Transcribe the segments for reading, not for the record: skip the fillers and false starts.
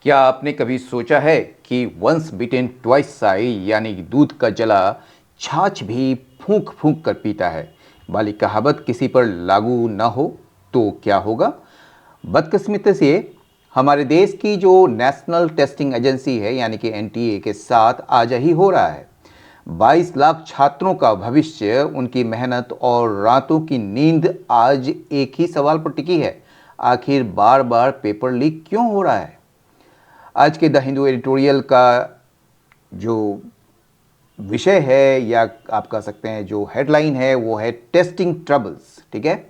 क्या आपने कभी सोचा है कि वंस बिटेन ट्वाइस साई यानी कि दूध का जला छाछ भी फूंक फूंक कर पीता है वाली कहावत किसी पर लागू न हो तो क्या होगा। बदकिस्मती से हमारे देश की जो नेशनल टेस्टिंग एजेंसी है यानी कि एनटीए के साथ आज ही हो रहा है। 22 लाख छात्रों का भविष्य, उनकी मेहनत और रातों की नींद आज एक ही सवाल पर टिकी है। आखिर बार बार पेपर लीक क्यों हो रहा है। आज के द हिंदू एडिटोरियल का जो विषय है या आप कह सकते हैं जो हेडलाइन है वो है टेस्टिंग ट्रबल्स। ठीक है,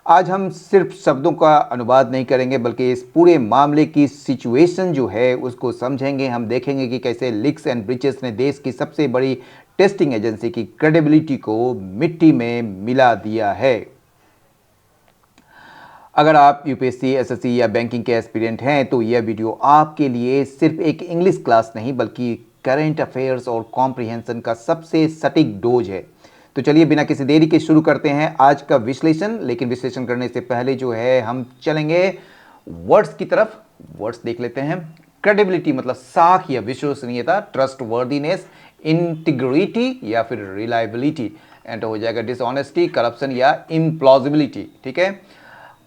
आज हम सिर्फ शब्दों का अनुवाद नहीं करेंगे बल्कि इस पूरे मामले की सिचुएशन जो है उसको समझेंगे। हम देखेंगे कि कैसे लीक्स एंड ब्रीचेस ने देश की सबसे बड़ी टेस्टिंग एजेंसी की क्रेडिबिलिटी को मिट्टी में मिला दिया है। अगर आप यूपीएससी, एसएससी या बैंकिंग के एस्पिरेंट हैं तो यह वीडियो आपके लिए सिर्फ एक इंग्लिश क्लास नहीं बल्कि करंट अफेयर्स और कॉम्प्रिहेंशन का सबसे सटीक डोज है। तो चलिए बिना किसी देरी के शुरू करते हैं आज का विश्लेषण। लेकिन विश्लेषण करने से पहले जो है हम चलेंगे वर्ड्स की तरफ। वर्ड्स देख लेते हैं। क्रेडिबिलिटी मतलब साख या विश्वसनीयता, ट्रस्ट वर्दीनेस, इंटीग्रिटी या फिर रिलायबिलिटी। एंड हो जाएगा डिसऑनेस्टी, करप्शन या इम्प्लॉजिबिलिटी। ठीक है।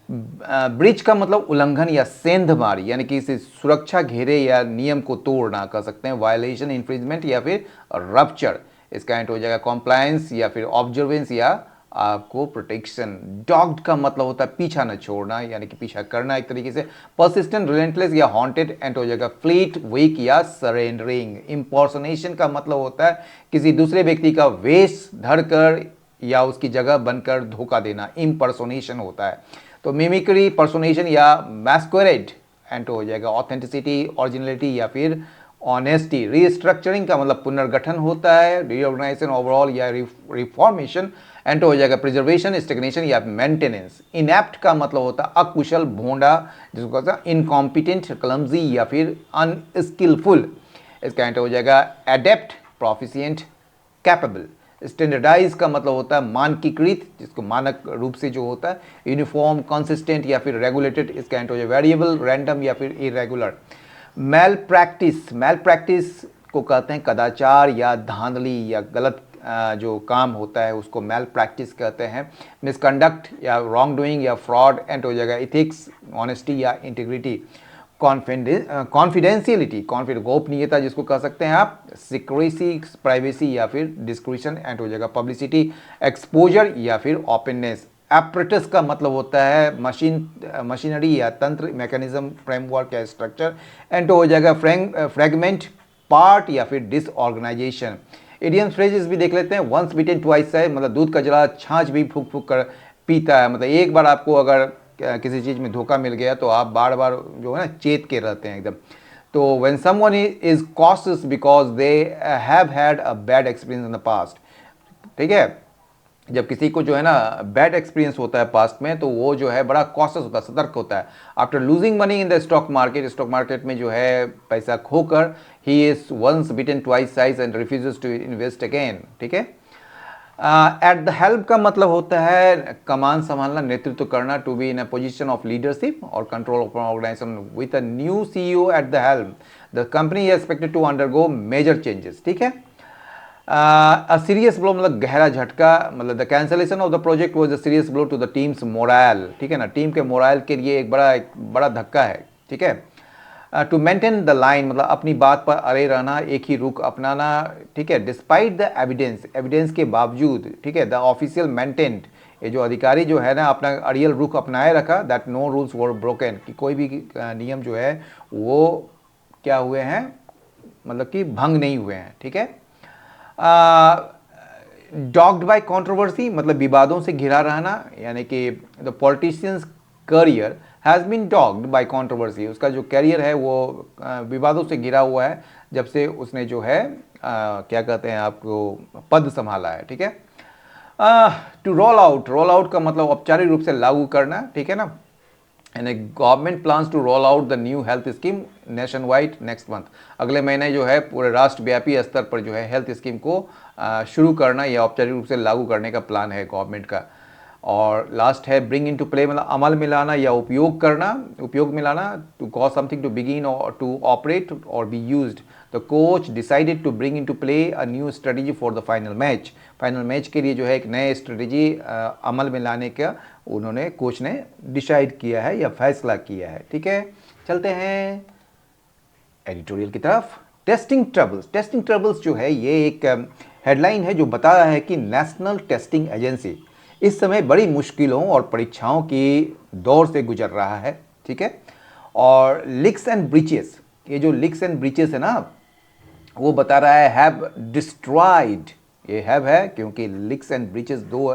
ब्रीच का मतलब उल्लंघन या सेंधमारी यानी कि इसे सुरक्षा घेरे या नियम को तोड़ना कर सकते हैं। वायलेशन, इन्फ्रिंजमेंट या फिर रप्चर। इसका एंड हो जाएगा कॉम्प्लायंस या फिर ऑब्जर्वेंस या आपको प्रोटेक्शन। डॉग्ड का मतलब होता है पीछा न छोड़ना यानी कि पीछा करना एक तरीके से। परसिस्टेंट, रिलेंटलेस या हॉन्टेड एंड हो जाएगा फ्लीट, वीक या सरेंडरिंग। इम्पर्सोनेशन का मतलब होता है किसी दूसरे व्यक्ति का वेश धरकर या उसकी जगह बनकर धोखा देना, इम्पर्सोनेशन होता है। तो मिमिक्री, पर्सोनेशन या मैस्कुरेड एंड हो जाएगा ऑथेंटिसिटी, ओरिजिनलिटी या फिर ऑनेस्टी। रीस्ट्रक्चरिंग का मतलब पुनर्गठन होता है। रीऑर्गेनाइजेशन, ओवरऑल या रिफॉर्मेशन एंड हो जाएगा प्रिजर्वेशन, स्टेग्नेशन या मेंटेनेंस। इनएप्ट का मतलब होता है अकुशल, भोंडा, जिसको कहते हैं इनकॉम्पिटेंट, क्लमजी या फिर अनस्किलफुल। इसका एंड हो जाएगा एडेप्ट, प्रोफिशिएंट, कैपेबल। स्टैंडर्डाइज का मतलब होता है मानकीकृत, जिसको मानक रूप से जो होता है। यूनिफॉर्म, कंसिस्टेंट या फिर रेगुलेटेड। इसका एंड हो जाए वेरिएबल, रैंडम या फिर इरेगुलर। मैल प्रैक्टिस, मैल प्रैक्टिस को कहते हैं कदाचार या धांधली या गलत जो काम होता है उसको मैल प्रैक्टिस कहते हैं। मिसकंडक्ट या रॉन्ग डूइंग या फ्रॉड एंड हो जाएगा इथिक्स, ऑनेस्टी या इंटीग्रिटी। कॉन्फिडेंशियलिटी, गोपनीयता जिसको कह सकते हैं आप। सिक्रेसी, प्राइवेसी या फिर डिस्क्रिशन एंड हो जाएगा पब्लिसिटी। एक्सपोजर या फिर ओपननेस। एपरेटस का मतलब होता है मशीनरी या तंत्र, मैकेनिज्म, फ्रेमवर्क या स्ट्रक्चर एंड हो जाएगा फ्रेगमेंट, पार्ट या फिर डिसऑर्गेनाइजेशन। इडियम्स फ्रेजेस भी देख लेते हैं। वंस बीटेन ट्वाइस है मतलब दूध का जला छाछ भी फूक फूक कर पीता है। मतलब एक बार आपको अगर किसी चीज़ में धोखा मिल गया तो आप बार बार जो है ना चेत के रहते हैं एकदम। तो when someone is cautious because they have had a bad experience in the past. ठीक है, जब किसी को जो है ना बैड एक्सपीरियंस होता है पास्ट में तो वो जो है बड़ा कॉशियस होता है, सतर्क होता है। After losing money in the stock market, stock market में जो है पैसा खोकर, he is once bitten twice shy and refuses to invest again. ठीक है। एट द हेल्प का मतलब होता है कमान संभालना, नेतृत्व करना। To be in a position of leadership और control of organisation with a new CEO at the helm, the company is expected to undergo major changes. ठीक है। अ सीरियस ब्लो मतलब गहरा झटका, मतलब the cancellation of the project was a serious blow to the team's morale. ठीक है ना, team के मोरल के लिए एक बड़ा धक्का है। ठीक है। टू मेंटेन द लाइन मतलब अपनी बात पर अड़े रहना, एक ही रुख अपनाना। ठीक है। डिस्पाइट द एविडेंस, एविडेंस के बावजूद। ठीक है। द ऑफिशियल मेंटेन्ड, ये जो अधिकारी जो है ना अपना अड़ियल रुख अपनाए रखा। That no rules were broken, कि कोई भी नियम जो है वो क्या हुए हैं, मतलब कि भंग नहीं हुए हैं। ठीक है। डॉग्ड बाय कंट्रोवर्सी मतलब विवादों से घिरा रहना, यानी कि the politician's career has been dogged by controversy. उसका जो कैरियर है वो विवादों से घिरा हुआ है जब से उसने जो है क्या कहते हैं आपको पद संभाला है। ठीक है। To roll out, roll out का मतलब औपचारिक रूप से लागू करना। ठीक है ना। And government plans to roll out the new health scheme nationwide next month. अगले महीने जो है पूरे राष्ट्रव्यापी स्तर पर जो है हेल्थ स्कीम को शुरू करना या औपचारिक रूप से लागू करने का प्लान है गवर्नमेंट का। और लास्ट है ब्रिंग इन टू प्ले, मतलब अमल में लाना या उपयोग करना, उपयोग में लाना, to cause something to begin और टू ऑपरेट और be used. The coach decided to bring into play a new strategy for the final match. Final match के लिए जो है एक नए स्ट्रेटेजी अमल में लाने का उन्होंने, कोच ने डिसाइड किया है या फैसला किया है। ठीक है, चलते हैं एडिटोरियल की तरफ। Testing troubles. टेस्टिंग ट्रबल्स जो है ये एक हेडलाइन है जो बता रहा है कि नेशनल टेस्टिंग एजेंसी इस समय बड़ी मुश्किलों और परीक्षाओं की दौर से गुजर रहा है। ठीक है, और लीक्स एंड ब्रीचेस, ये जो लीक्स एंड ब्रीचेस है ना, वो बता रहा है हैव डिस्ट्रॉयड, ये हैव है क्योंकि लीक्स एंड ब्रीचेस दो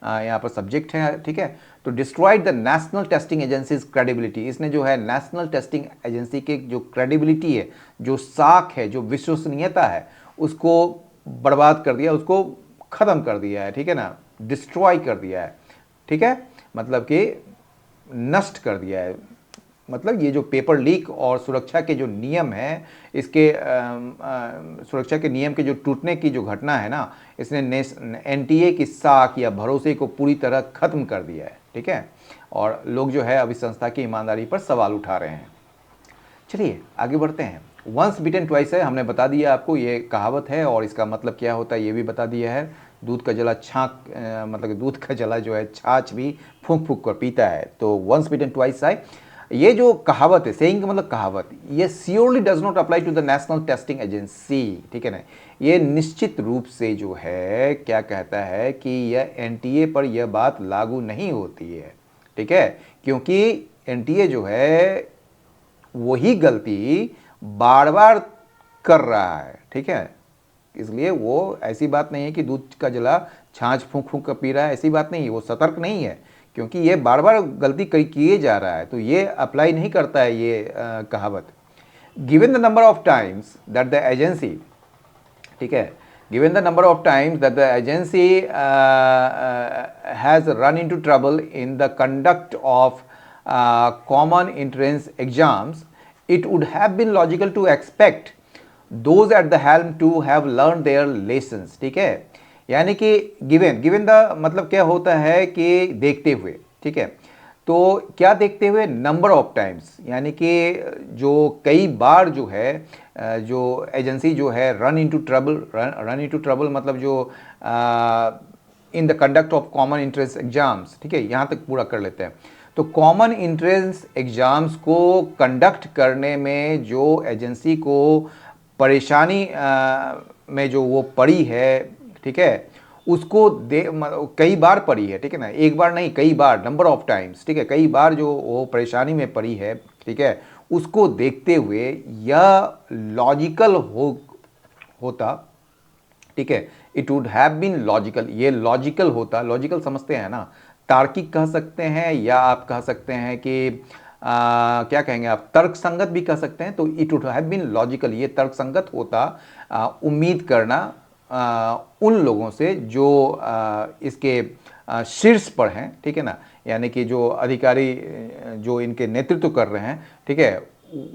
यहाँ पर सब्जेक्ट है। ठीक है, तो destroyed the national testing agencies credibility, इसने जो है नेशनल टेस्टिंग एजेंसी के जो क्रेडिबिलिटी है, जो साख है, जो विश्वसनीयता है, उसको बर्बाद कर दिया, उसको ख़त्म कर दिया है। ठीक है ना, डिस्ट्रॉय कर दिया है। ठीक है, मतलब कि नष्ट कर दिया है। मतलब ये जो पेपर लीक और सुरक्षा के जो नियम हैं, इसके सुरक्षा के नियम के जो टूटने की जो घटना है ना, इसने एनटीए की साख या भरोसे को पूरी तरह खत्म कर दिया है। ठीक है, और लोग जो है अभी संस्था की ईमानदारी पर सवाल उठा रहे हैं। चलिए आगे बढ़ते हैं। वंस बीटन ट्वाइस है, हमने बता दिया आपको, ये कहावत है और इसका मतलब क्या होता है ये भी बता दिया है। दूध का जला छाछ, मतलब दूध का जला जो है छाछ भी फूंक फूंक कर पीता है। तो वंस बीटन ट्वाइस है, ये जो कहावत है, सेइंग का मतलब कहावत, ये surely does not apply to the national testing agency. ठीक है ना, ये निश्चित रूप से जो है क्या कहता है कि यह एनटीए पर यह बात लागू नहीं होती है। ठीक है, क्योंकि एनटीए जो है वही गलती बार बार कर रहा है। ठीक है, इसलिए वो ऐसी बात नहीं है कि दूध का जला छाछ फूंक फूंक कर पी रहा है, ऐसी बात नहीं है। वो सतर्क नहीं है क्योंकि ये बार बार गलती किए जा रहा है, तो ये अप्लाई नहीं करता है ये कहावत। Given the number of times that the agency, ठीक है, given the number of times that the agency has run into trouble in the conduct of common entrance exams, it would have been logical to expect those at the helm to have learned their lessons। ठीक है, यानी कि given the मतलब क्या होता है कि देखते हुए। ठीक है, तो क्या देखते हुए, नंबर ऑफ टाइम्स, यानी कि जो कई बार जो है जो एजेंसी जो है रन इनटू ट्रबल मतलब जो in the conduct of common entrance exams. ठीक है, यहाँ तक पूरा कर लेते हैं। तो कॉमन एंट्रेंस एग्जाम्स को कंडक्ट करने में जो एजेंसी को परेशानी में जो वो पड़ी है, ठीक है, उसको कई बार पड़ी है। ठीक है ना, एक बार नहीं, कई बार, नंबर ऑफ टाइम्स। ठीक है, कई बार जो वो परेशानी में पड़ी है। ठीक है, उसको देखते हुए यह लॉजिकल होता। ठीक है, it would have been logical, ये लॉजिकल होता, लॉजिकल समझते हैं ना, तार्किक कह सकते हैं या आप कह सकते हैं कि क्या कहेंगे आप, तर्कसंगत भी कह सकते हैं। तो it would have been logical, ये तर्कसंगत होता उम्मीद करना उन लोगों से जो इसके शीर्ष पर हैं। ठीक है ना, यानी कि जो अधिकारी जो इनके नेतृत्व कर रहे हैं। ठीक है,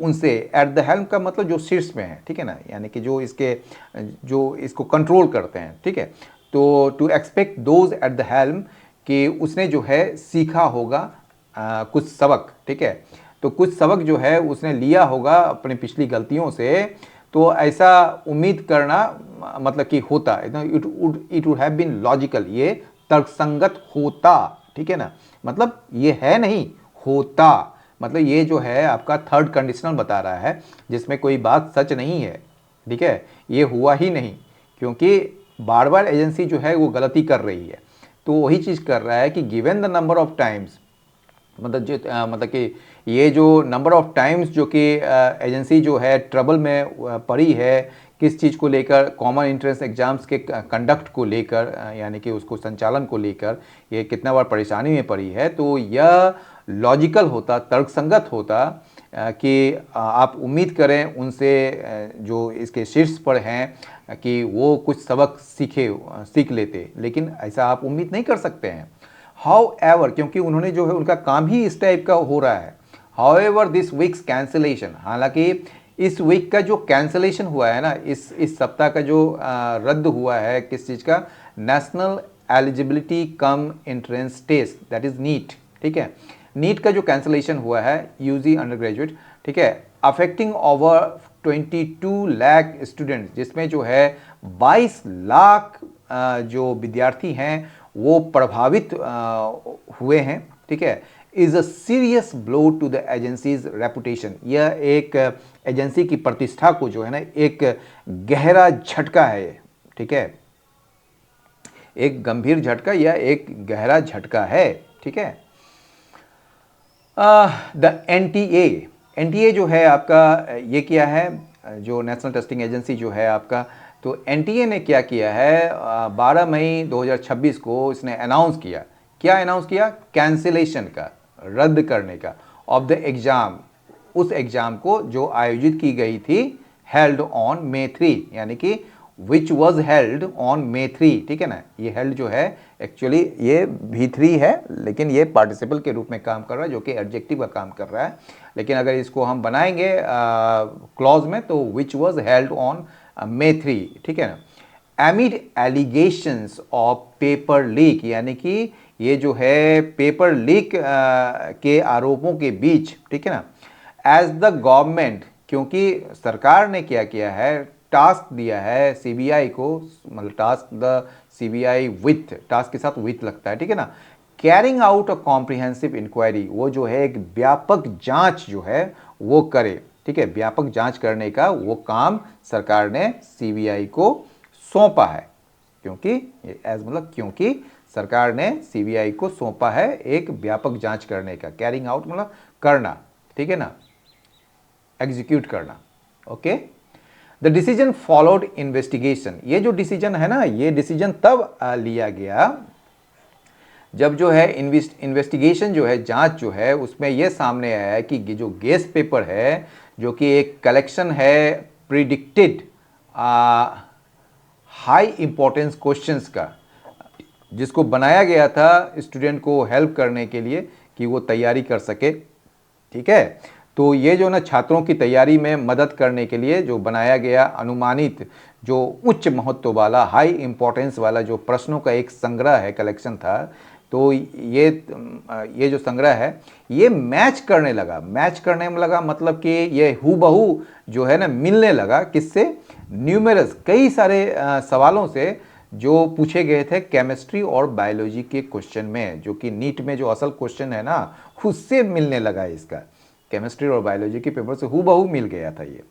उनसे, एट द हेल्म का मतलब जो शीर्ष में है। ठीक है ना, यानी कि जो इसको कंट्रोल करते हैं। ठीक है, तो to expect those at the helm कि उसने जो है सीखा होगा कुछ सबक। ठीक है, तो कुछ सबक जो है उसने लिया होगा अपनी पिछली गलतियों से, तो ऐसा उम्मीद करना मतलब कि होता, it would have been logical, ये तर्कसंगत होता। ठीक है ना, मतलब ये है नहीं, होता, मतलब ये जो है आपका थर्ड कंडीशनल बता रहा है जिसमें कोई बात सच नहीं है। ठीक है, ये हुआ ही नहीं क्योंकि बार बार एजेंसी जो है वो गलती कर रही है। तो वही चीज़ कर रहा है कि given the number of times, मतलब कि ये जो नंबर ऑफ टाइम्स जो कि एजेंसी जो है ट्रबल में पड़ी है, किस चीज़ को लेकर, कॉमन एंट्रेंस एग्जाम्स के कंडक्ट को लेकर, यानी कि उसको संचालन को लेकर ये कितना बार परेशानी में पड़ी है, तो यह लॉजिकल होता, तर्कसंगत होता कि आप उम्मीद करें उनसे जो इसके शीर्ष पर हैं कि वो कुछ सबक सीख लेते, लेकिन ऐसा आप उम्मीद नहीं कर सकते हैं। हाउएवर, क्योंकि उन्होंने जो है उनका काम ही इस टाइप का हो रहा है। हाउएवर दिस वीक्स कैंसिलेशन, हालांकि इस वीक का जो कैंसिलेशन हुआ है ना, इस सप्ताह का जो रद्द हुआ है, किस चीज़ का, national eligibility cum entrance test, that is NEET, ठीक है। नीट का जो कैंसलेशन हुआ है यूजी अंडर ग्रेजुएट, ठीक है, अफेक्टिंग ओवर 22 लाख स्टूडेंट्स, जिसमें जो है 22 लाख जो विद्यार्थी हैं वो प्रभावित हुए हैं, ठीक है, is a serious blow to the agency's reputation. यह एक एजेंसी की प्रतिष्ठा को जो है ना एक गहरा झटका है, ठीक है, एक गंभीर झटका या एक गहरा झटका है, ठीक है। द एनटीए जो है आपका, ये क्या है, जो नेशनल टेस्टिंग एजेंसी जो है आपका, तो एनटीए ने क्या किया है, 12 मई 2026 को इसने अनाउंस किया, क्या अनाउंस किया, कैंसिलेशन का, रद्द करने का, ऑफ द एग्जाम, उस एग्जाम को जो आयोजित की गई थी, हेल्ड ऑन May 3, यानी कि which was held on May 3, ठीक है ना। ये हेल्ड जो है एक्चुअली ये V3 है, लेकिन ये पार्टिसिपल के रूप में काम कर रहा है, जो कि एडजेक्टिव का काम कर रहा है, लेकिन अगर इसको हम बनाएंगे क्लॉज में तो which was held on May 3, ठीक है ना। एमिड एलिगेशंस ऑफ पेपर लीक, यानी कि ये जो है पेपर लीक के आरोपों के बीच, ठीक है ना, एज द गवर्नमेंट, क्योंकि सरकार ने क्या किया है, टास्क दिया है सीबीआई को, मतलब task the CBI with, task के साथ विथ लगता है, ठीक है ना, carrying out a comprehensive inquiry, वो जो है एक व्यापक जांच जो है वो करे, ठीक है, व्यापक जांच करने का वो काम सरकार ने सीबीआई को सौंपा है, क्योंकि एज मतलब क्योंकि सरकार ने सीबीआई को सौंपा है एक व्यापक जांच करने का, कैरिंग आउट मतलब करना, ठीक है ना, एग्जीक्यूट करना, okay. The decision followed investigation, ये जो डिसीजन है ना, ये डिसीजन तब लिया गया जब जो है इन्वेस्टिगेशन जो है, जांच जो है, उसमें यह सामने आया है कि जो गेस्ट पेपर है, जो कि एक कलेक्शन है प्रिडिक्टेड हाई इंपॉर्टेंस क्वेश्चंस का, जिसको बनाया गया था स्टूडेंट को हेल्प करने के लिए कि वो तैयारी कर सके, ठीक है। तो ये जो ना छात्रों की तैयारी में मदद करने के लिए जो बनाया गया अनुमानित जो उच्च महत्व वाला, हाई इंपॉर्टेंस वाला जो प्रश्नों का एक संग्रह है, कलेक्शन था, तो ये जो संग्रह है ये मैच करने में लगा, मतलब कि ये हूबहू जो है ना मिलने लगा, किससे, न्यूमेरस, कई सारे सवालों से जो पूछे गए थे केमिस्ट्री और बायोलॉजी के क्वेश्चन में, जो कि नीट में जो असल क्वेश्चन है ना उससे मिलने लगा, इसका केमिस्ट्री और बायोलॉजी के पेपर से हूबहू मिल गया था ये।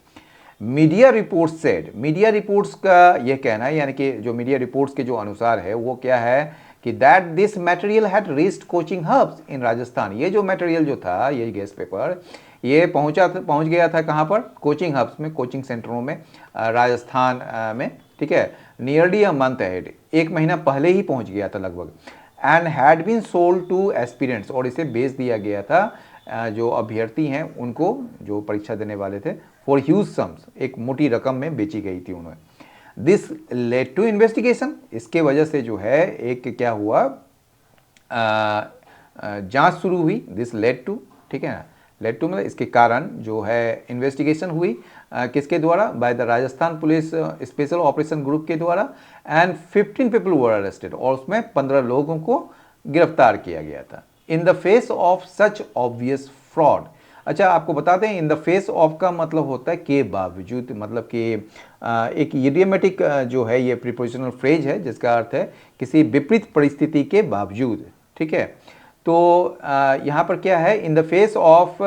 Media reports said, media reports का ये कहना है, यानी कि जो मीडिया रिपोर्ट्स के जो अनुसार है वो क्या है कि that this material had reached coaching hubs in Rajasthan, ये जो मटेरियल जो था, ये गेस्ट पेपर, ये पहुंच गया था कहाँ पर, कोचिंग हब्स में, कोचिंग सेंटरों में राजस्थान में, ठीक है, नियरली अ मंथ अहेड, एक महीना पहले ही पहुंच गया था लगभग, and had been sold to aspirants, और इसे बेच दिया गया था जो अभ्यर्थी हैं उनको, जो परीक्षा देने वाले थे, फॉर ह्यूज समस, एक मोटी रकम में बेची गई थी उन्हें। दिस लेड टू इन्वेस्टिगेशन, इसके वजह से जो है एक क्या हुआ, जांच शुरू हुई, दिस लेड टू, ठीक है ना, लेड टू मतलब इसके कारण जो है इन्वेस्टिगेशन हुई, किसके द्वारा, by the Rajasthan police special operation group के द्वारा, एंड 15 पीपल वर अरेस्टेड, और उसमें 15 लोगों को गिरफ्तार किया गया था। In the face of such obvious fraud, अच्छा आपको बताते हैं, इन द फेस ऑफ का मतलब होता है के बावजूद, मतलब कि एक इडियोमेटिक जो है ये प्रीपोजिशनल फ्रेज है, जिसका अर्थ है किसी विपरीत परिस्थिति के बावजूद, ठीक है। तो यहाँ पर क्या है, in the face of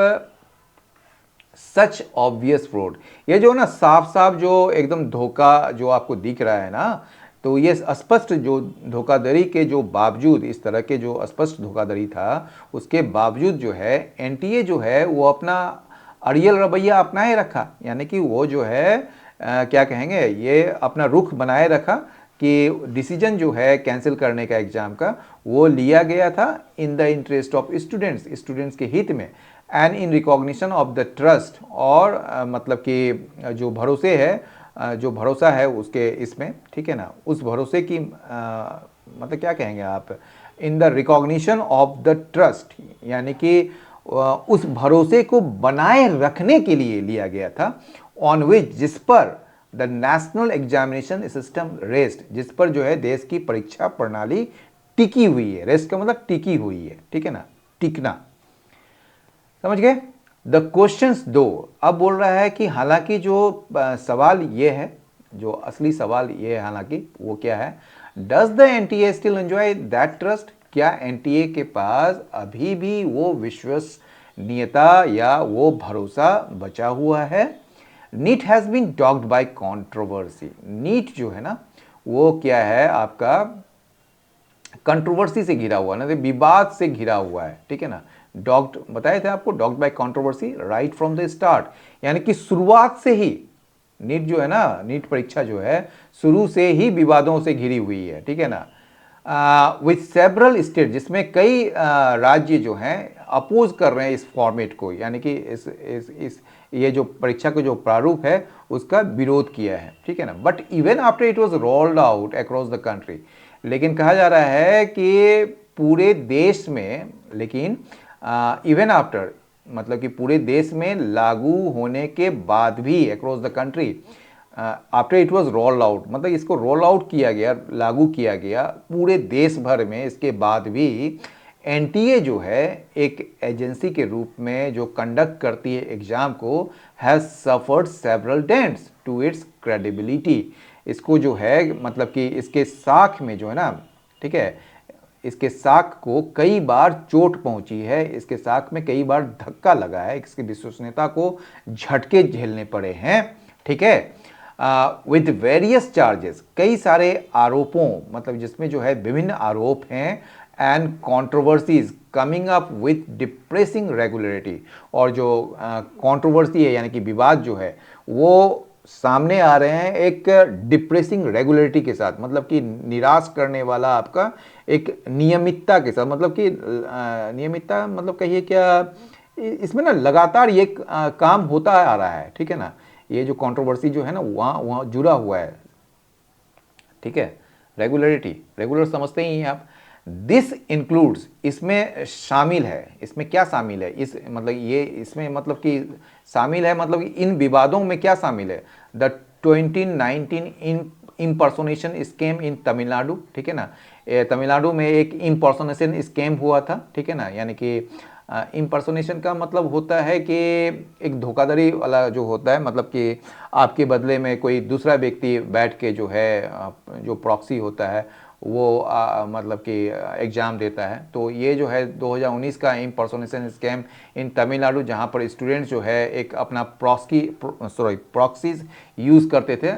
such obvious fraud, ये जो ना साफ साफ जो एकदम धोखा जो आपको दिख रहा है ना, तो ये स्पष्ट जो धोखाधड़ी के जो बावजूद, इस तरह के जो स्पष्ट धोखाधड़ी था, उसके बावजूद जो है एनटीए जो है वो अपना अड़ियल रवैया अपनाए रखा, यानी कि वो जो है क्या कहेंगे, ये अपना रुख बनाए रखा कि डिसीजन जो है कैंसिल करने का एग्जाम का वो लिया गया था in the interest of students के हित में, and in recognition of the trust, और मतलब कि जो भरोसे है, जो भरोसा है उसके इसमें, ठीक है ना, उस भरोसे की मतलब क्या कहेंगे आप, in the recognition of the trust, यानी कि उस भरोसे को बनाए रखने के लिए लिया गया था, ऑन विच, जिस पर the national examination system rest, जिस पर जो है देश की परीक्षा प्रणाली टिकी हुई है। रेस्ट का मतलब टिकी हुई है, ठीक है ना, टिकना, समझ गए। द क्वेश्चंस दो, अब बोल रहा है कि हालांकि जो सवाल ये है, जो असली सवाल ये है हालांकि, वो क्या है, does the NTA still enjoy that trust, क्या एनटीए के पास अभी भी वो विश्वसनीयता या वो भरोसा बचा हुआ है। NEET has been dogged by controversy, NEET जो है ना वो क्या है आपका कंट्रोवर्सी से घिरा हुआ ना, विवाद से घिरा हुआ है, ठीक है ना। डॉग्ड बताए थे आपको, dogged by controversy right from the start, यानी कि शुरुआत से ही नीट जो है ना, नीट परीक्षा जो है शुरू से ही विवादों से घिरी हुई है, ठीक है ना। विथ सेवरल स्टेट, जिसमें कई राज्य जो हैं अपोज कर रहे हैं इस फॉर्मेट को, यानी कि इस ये जो परीक्षा का जो प्रारूप है उसका विरोध किया है, ठीक है ना। But even after it was rolled out across the country, लेकिन कहा जा रहा है कि पूरे देश में, लेकिन इवन आफ्टर मतलब कि पूरे देश में लागू होने के बाद भी, across the country, after it was roll out, मतलब इसको रोल आउट किया गया, लागू किया गया पूरे देश भर में, इसके बाद भी एनटीए जो है एक एजेंसी के रूप में जो कंडक्ट करती है एग्जाम को, has suffered several dents to its credibility, इसको जो है मतलब कि इसके साख में जो है ना, ठीक है, इसके साख को कई बार चोट पहुंची है, इसके साख में कई बार धक्का लगा है, इसकी विश्वसनीयता को झटके झेलने पड़े हैं, ठीक है। विद वेरियस चार्जेस, कई सारे आरोपों, मतलब जिसमें जो है विभिन्न आरोप हैं, and controversies coming up with depressing regularity, और जो कंट्रोवर्सी है यानी कि विवाद जो है वो सामने आ रहे हैं एक डिप्रेसिंग रेगुलरिटी के साथ, मतलब कि निराश करने वाला आपका एक नियमितता के साथ, मतलब कि नियमितता मतलब कहिए क्या, इसमें ना लगातार ये काम होता आ रहा है, ठीक है ना। ये जो कंट्रोवर्सी जो है ना वहाँ जुड़ा हुआ है, ठीक है। रेगुलरिटी, रेगुलर समझते ही हैं आप। दिस इंक्लूड्स, इसमें शामिल है, इसमें क्या शामिल है, इस मतलब ये इसमें मतलब कि शामिल है, मतलब इन विवादों में क्या शामिल है, द 2019 इम्पर्सोनेशन स्कैम इन तमिलनाडु, ठीक है ना। तमिलनाडु में एक इम्पर्सोनेशन स्कैम हुआ था, ठीक है ना, यानी कि इम्पर्सोनेशन का मतलब होता है कि एक धोखाधड़ी वाला जो होता है, मतलब कि आपके बदले में कोई दूसरा व्यक्ति बैठ के जो है जो प्रॉक्सी होता है वो मतलब कि एग्ज़ाम देता है। तो ये जो है 2019 का इम्पर्सोनेशन स्कैम इन तमिलनाडु, जहाँ पर स्टूडेंट्स जो है एक अपना प्रॉक्सीज यूज़ करते थे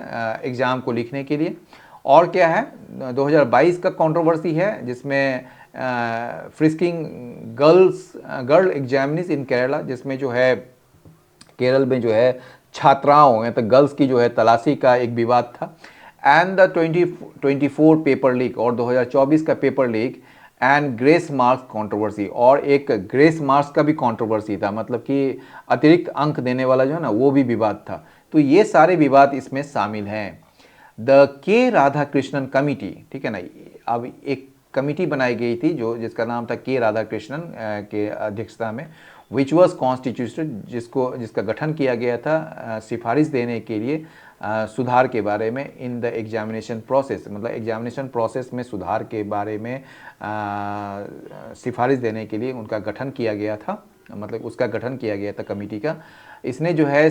एग्ज़ाम को लिखने के लिए। और क्या है, 2022 का कंट्रोवर्सी है जिसमें फ्रिस्किंग गर्ल एग्जामिनीज इन केरला, जिसमें जो है केरल में जो है छात्राओं या तो गर्ल्स की जो है तलाशी का एक विवाद था। एंड द 2024 पेपर लीक, और 2024 का paper leak and grace marks controversy, और एक ग्रेस मार्क्स का भी कंट्रोवर्सी था, मतलब कि अतिरिक्त अंक देने वाला जो है ना वो भी विवाद था। तो ये सारे विवाद इसमें शामिल हैं। द के राधाकृष्णन कमिटी, ठीक है ना, अब एक कमिटी बनाई गई थी जो जिसका नाम था के राधाकृष्णन के अध्यक्षता में, विच वॉज कॉन्स्टिट्यूटेड, जिसका गठन किया गया था सिफारिश देने के लिए सुधार के बारे में इन द एग्जामिनेशन प्रोसेस, मतलब एग्जामिनेशन प्रोसेस में सुधार के बारे में सिफारिश देने के लिए उनका गठन किया गया था, मतलब उसका गठन किया गया था कमेटी का। इसने जो है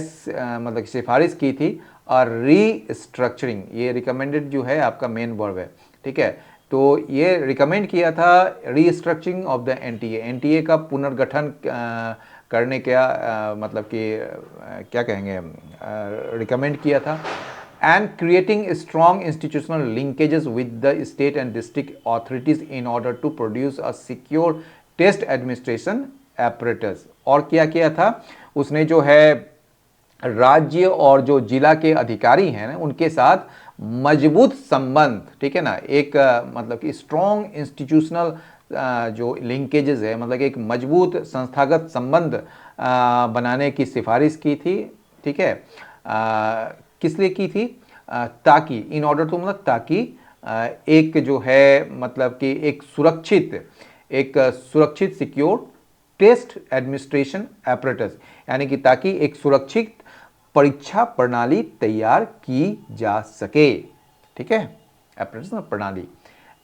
मतलब सिफारिश की थी, और रीस्ट्रक्चरिंग, ये रिकमेंडेड जो है आपका मेन वर्ब है, ठीक है। तो ये रिकमेंड किया था restructuring of the NTA, NTA का पुनर्गठन करने का मतलब कि क्या कहेंगे, रिकमेंड किया था। And creating strong institutional linkages with the state and district authorities in order to produce a secure test administration apparatus. और क्या किया था उसने, जो है राज्य और जो जिला के अधिकारी हैं ना उनके साथ मजबूत संबंध, ठीक है ना, एक मतलब कि स्ट्रॉन्ग इंस्टीट्यूशनल जो लिंकेजेस है, मतलब एक मजबूत संस्थागत संबंध बनाने की सिफारिश की थी, ठीक है। किस लिए की थी, ताकि इन ऑर्डर टू, मतलब ताकि एक जो है मतलब कि एक सुरक्षित सिक्योर टेस्ट एडमिनिस्ट्रेशन एपरेटस, यानी कि ताकि एक सुरक्षित परीक्षा प्रणाली तैयार की जा सके। ठीक है, अप्रेंटिस प्रणाली।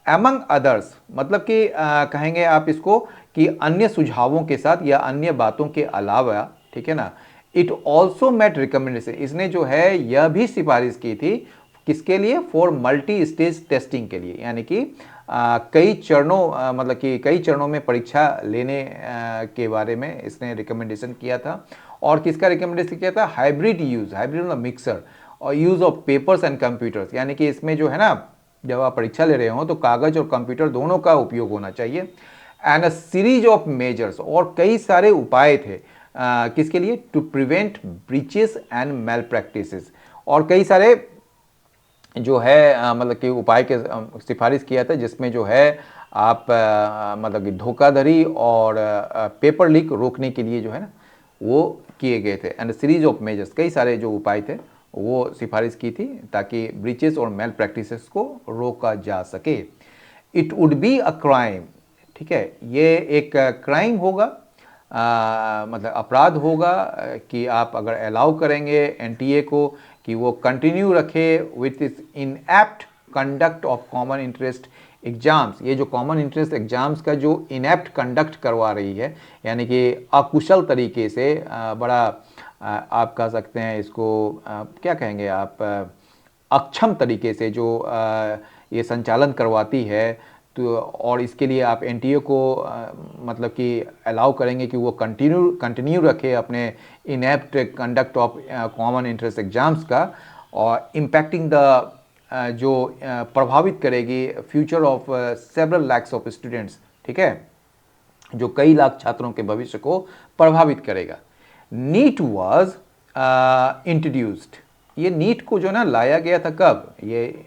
एमंग अदर्स मतलब कि कहेंगे आप इसको कि अन्य सुझावों के साथ या अन्य बातों के अलावा, ठीक है ना। इट ऑल्सो मेट रिकमेंडेशन, इसने जो है यह भी सिफारिश की थी किसके लिए, फॉर मल्टी स्टेज टेस्टिंग के लिए, यानी कि कई चरणों मतलब कि कई चरणों में परीक्षा लेने के बारे में इसने रिकमेंडेशन किया था। और किसका रिकमेंडेशन किया था, हाइब्रिड यूज, हाइब्रिड मतलब मिक्सर, और use of papers and computers, यानी कि इसमें जो है ना जब आप परीक्षा ले रहे हो तो कागज और कंप्यूटर दोनों का उपयोग होना चाहिए। And a series of measures, और कई सारे उपाय थे किसके लिए, to prevent breaches and malpractices, और कई सारे जो है मतलब कि उपाय के सिफारिश किया था जिसमें जो है आप मतलब कि धोखाधड़ी और पेपर लीक रोकने के लिए जो है ना वो किए गए थे। एंड सीरीज ऑफ मेजर्स, कई सारे जो उपाय थे वो सिफारिश की थी ताकि ब्रीचेस और मेल प्रैक्टिसेस को रोका जा सके। It would be a crime, ठीक है, ये एक क्राइम होगा, मतलब अपराध होगा कि आप अगर अलाउ करेंगे एनटीए को कि वो कंटिन्यू रखे विथ इस inept conduct of common interest exams. ये जो कॉमन इंटरेस्ट एग्जाम्स का जो इनएप्ट कंडक्ट करवा रही है, यानी कि अकुशल तरीके से बड़ा आप कह सकते हैं इसको क्या कहेंगे आप, अक्षम तरीके से जो ये संचालन करवाती है, तो और इसके लिए आप एनटीए को मतलब कि अलाउ करेंगे कि वो कंटिन्यू रखे अपने inept conduct of common interest exams का, और इम्पैक्टिंग द जो प्रभावित करेगी future of several lakhs of students, ठीक है, जो कई लाख छात्रों के भविष्य को प्रभावित करेगा। नीट वॉज इंट्रोड्यूस्ड, ये नीट को जो ना लाया गया था कब, ये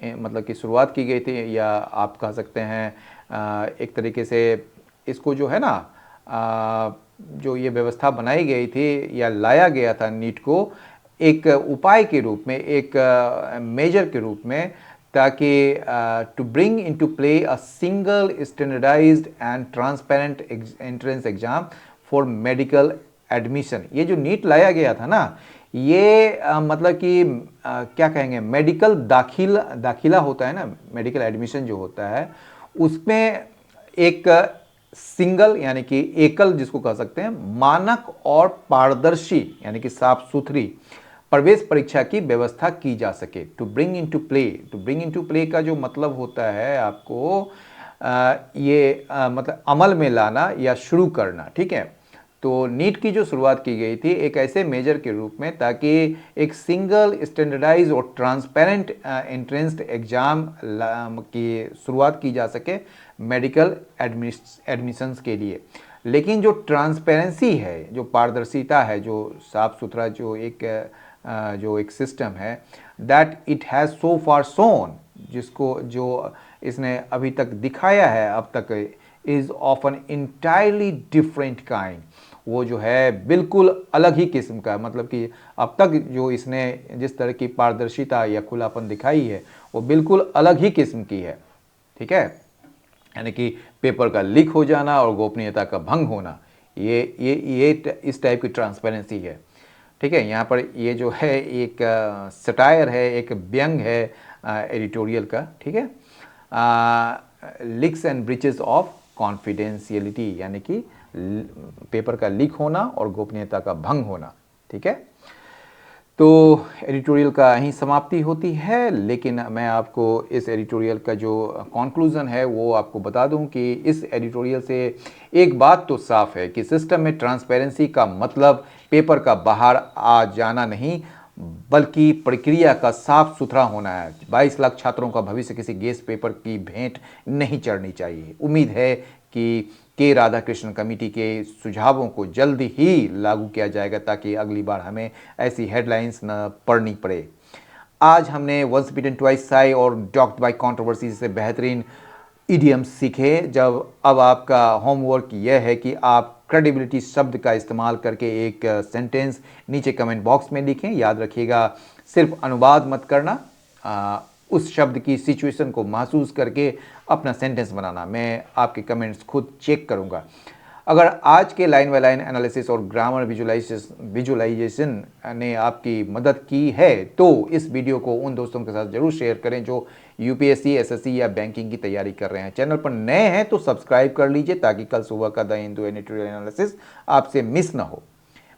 मतलब कि शुरुआत की गई थी, या आप कह सकते हैं एक तरीके से इसको जो है ना जो ये व्यवस्था बनाई गई थी या लाया गया था नीट को एक उपाय के रूप में, एक मेजर के रूप में, ताकि to bring into play a single standardised and transparent entrance exam for medical admission. ये जो नीट लाया गया था ना, ये मतलब कि क्या कहेंगे, मेडिकल दाखिला होता है ना, मेडिकल एडमिशन जो होता है उसमें एक सिंगल यानी कि एकल जिसको कह सकते हैं मानक और पारदर्शी यानी कि साफ सुथरी प्रवेश परीक्षा की व्यवस्था की जा सके। To bring into play का जो मतलब होता है आपको ये मतलब अमल में लाना या शुरू करना, ठीक है। तो नीट की जो शुरुआत की गई थी एक ऐसे मेजर के रूप में ताकि एक सिंगल स्टैंडर्डाइज और ट्रांसपेरेंट एंट्रेंस एग्जाम की शुरुआत की जा सके मेडिकल एडमिशन्स के लिए। लेकिन जो ट्रांसपेरेंसी है, जो पारदर्शिता है, जो साफ सुथरा जो एक सिस्टम है, that it has so far shown, जिसको जो इसने अभी तक दिखाया है अब तक, is of an entirely different kind, वो जो है बिल्कुल अलग ही किस्म का, मतलब कि अब तक जो इसने जिस तरह की पारदर्शिता या खुलापन दिखाई है वो बिल्कुल अलग ही किस्म की है, ठीक है। यानी कि पेपर का लीक हो जाना और गोपनीयता का भंग होना, ये इस टाइप की ट्रांसपेरेंसी है, ठीक है। यहाँ पर ये जो है एक सटायर है, एक व्यंग है एडिटोरियल का, ठीक है। Leaks and breaches of confidentiality, यानी कि पेपर का लीक होना और गोपनीयता का भंग होना, ठीक है। तो एडिटोरियल का यहीं समाप्ति होती है, लेकिन मैं आपको इस एडिटोरियल का जो कंक्लूजन है वो आपको बता दूं कि इस एडिटोरियल से एक बात तो साफ है कि सिस्टम में ट्रांसपेरेंसी का मतलब पेपर का बाहर आ जाना नहीं, बल्कि प्रक्रिया का साफ सुथरा होना है। 22 लाख छात्रों का भविष्य किसी गेस्ट पेपर की भेंट नहीं चढ़नी चाहिए। उम्मीद है कि के राधाकृष्णन कमेटी के सुझावों को जल्द ही लागू किया जाएगा ताकि अगली बार हमें ऐसी हेडलाइंस न पढ़नी पड़े। आज हमने वंस बीटन ट्वाइस साई और डॉक्ड बाय कंट्रोवर्सी से बेहतरीन इडियम्स सीखे। जब अब आपका होमवर्क यह है कि आप क्रेडिबिलिटी शब्द का इस्तेमाल करके एक सेंटेंस नीचे कमेंट बॉक्स में लिखें। याद रखिएगा, सिर्फ अनुवाद मत करना, उस शब्द की सिचुएशन को महसूस करके अपना सेंटेंस बनाना। मैं आपके कमेंट्स खुद चेक करूंगा। अगर आज के लाइन बाय लाइन एनालिसिस और ग्रामर विजुलाइजेशन ने आपकी मदद की है तो इस वीडियो को उन दोस्तों के साथ जरूर शेयर करें जो यूपीएससी, एसएससी या बैंकिंग की तैयारी कर रहे हैं। चैनल पर नए हैं तो सब्सक्राइब कर लीजिए ताकि कल सुबह का द हिंदू एडिटोरियल एनालिसिस आपसे मिस ना हो।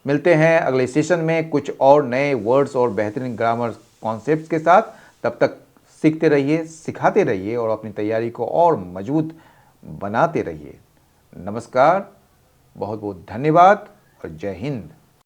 मिलते हैं अगले सेशन में कुछ और नए वर्ड्स और बेहतरीन ग्रामर कॉन्सेप्ट्स के साथ। तब तक सीखते रहिए, सिखाते रहिए और अपनी तैयारी को और मजबूत बनाते रहिए। नमस्कार, बहुत बहुत धन्यवाद और जय हिंद।